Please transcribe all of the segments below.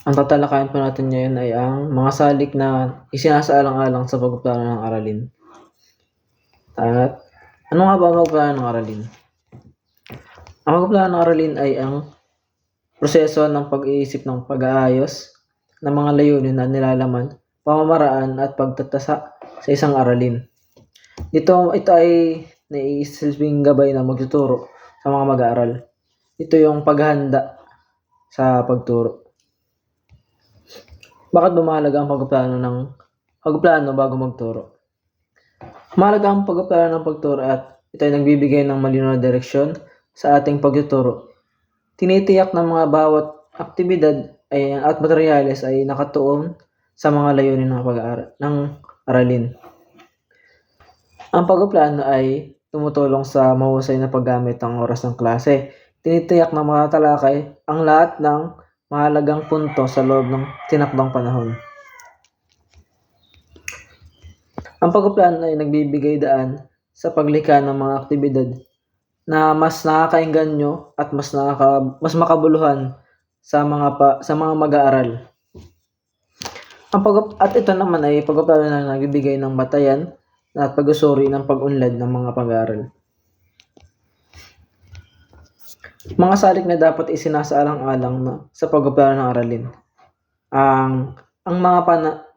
Ang tatalakayin po natin ngayon ay ang mga salik na isinasaalang-alang sa pagpaplano ng aralin. At ano nga ba ang pagpaplano ng aralin? Ang pagpaplano ng aralin ay ang proseso ng pag-iisip ng pag-aayos ng mga layunin na nilalaman, pamamaraan at pagtatasa sa isang aralin. Ito ay naisilbing gabay na magtuturo sa mga mag-aaral. Ito yung paghahanda sa pagturo. Bakit ba mahalaga ang pagplano bago magturo? Mahalaga ang pagplano ng pagturo at ito ay nagbibigay ng malinaw na direksyon sa ating pagtuturo. Tinitiyak ng mga bawat aktibidad at materyales ay nakatuon sa mga layunin ng aralin. Ang pagplano ay tumutulong sa mahusay na paggamit ng oras ng klase. Tinitiyak na matatalakay ang lahat ng mahalagang punto sa loob ng tinakdang panahon. Ang pagplano ay nagbibigay daan sa paglikha ng mga aktibidad na mas nakakaengganyo at mas makabuluhan sa mga mag-aaral. At ito naman ay pagplano na nagbibigay ng batayan at pag-usuri ng pag-unlad ng mga pag-aaral. Mga salik na dapat isinasaalang-alang na sa pagpaplano ng aralin. Ang mga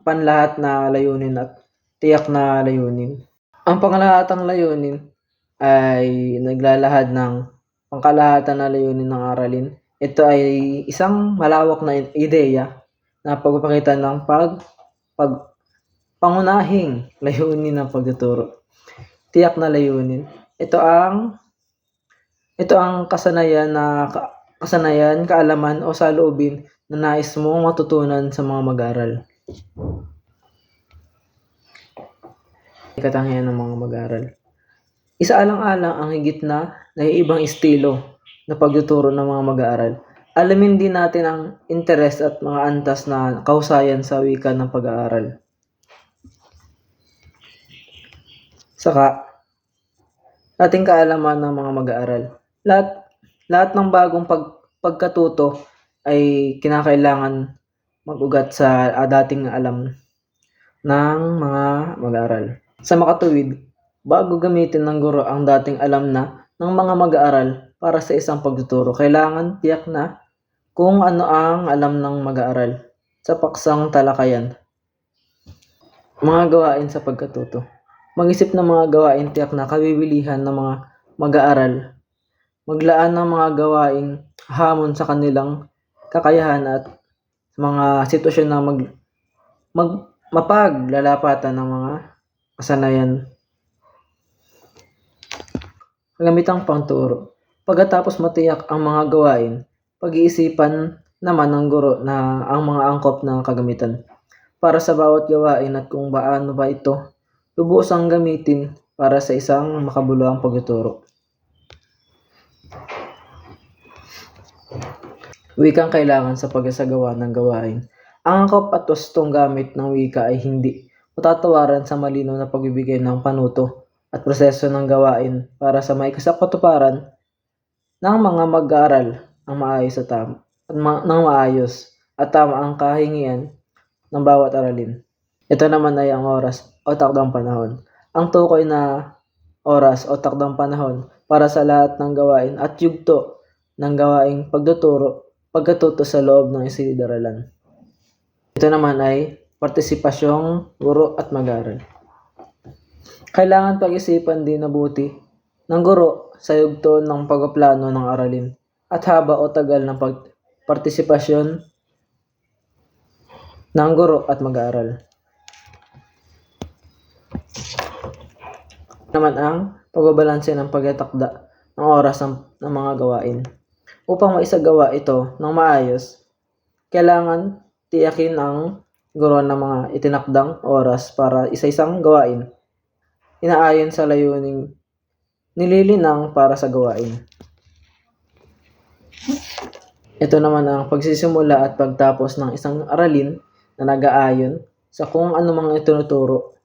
panlahat na layunin at tiyak na layunin. Ang panglahatang layunin ay naglalahad ng pangkalahatan na layunin ng aralin. Ito ay isang malawak na ideya na pagpapakita ng pangunahing layunin ng pagtuturo. Tiyak na layunin. Ito ang kasanayan, kaalaman o saloobin na nais mong matutunan sa mga mag-aaral. Katangian ng mga mag-aaral. Isaalang-alang ang higit na naiibang estilo na pagtuturo ng mga mag-aaral. Alamin din natin ang interes at mga antas na kahusayan sa wika ng pag-aaral. Saka, ating kaalaman ng mga mag-aaral. Lahat ng bagong pagkatuto ay kinakailangan mag-ugat sa dating alam ng mga mag-aaral. Sa makatuwid, bago gamitin ng guro ang dating alam na ng mga mag-aaral para sa isang pagtuturo, kailangan tiyak na kung ano ang alam ng mag-aaral sa paksang talakayan. Mga gawain sa pagkatuto. Mag-isip ng mga gawain tiyak na kabibilihan ng mga mag-aaral. Maglaan ng mga gawaing hamon sa kanilang kakayahan at mga sitwasyon na mapaglalapatan ng mga kasanayan. Gamitang pangturo. Pagkatapos matiyak ang mga gawain, pag-iisipan naman ng guro na ang mga angkop na kagamitan para sa bawat gawain at kung paano ba ito lubusang gamitin para sa isang makabuluhang pagtuturo. Wikang kailangan sa pagsasagawa ng gawain. Ang angkop at wastong gamit ng wika ay hindi matatawaran sa malinaw na pagbibigay ng panuto at proseso ng gawain para sa maikasakatuparan ng mga mag-aaral ang maayos at tama ang kahingian ng bawat aralin. Ito naman ay ang oras o takdang panahon. Ang tukoy na oras o takdang panahon para sa lahat ng gawain at yugto ng gawaing pagkatuto sa loob ng silid-aralan. Ito naman ay partisipasyong guro at mag-aaral. Kailangan pag-isipan din mabuti ng guro sa yugto ng pagpaplano ng aralin at haba o tagal ng partisipasyon ng guro at mag-aaral. Naman ang pagbabalanse ng pagtatakda ng oras ng mga gawain. Upang maisagawa ito ng maayos, kailangan tiyakin ang guro ng mga itinakdang oras para isa-isang gawain. Inaayon sa layuning nililinang para sa gawain. Ito naman ang pagsisimula at pagtapos ng isang aralin na nag-aayon sa kung ano mga itinuturo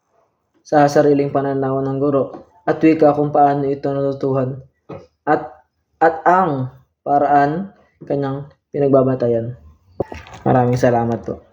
sa sariling pananaw ng guro at wika kung paano ito natutuhan at ang paraan kanyang pinagbabatayan. Maraming salamat po.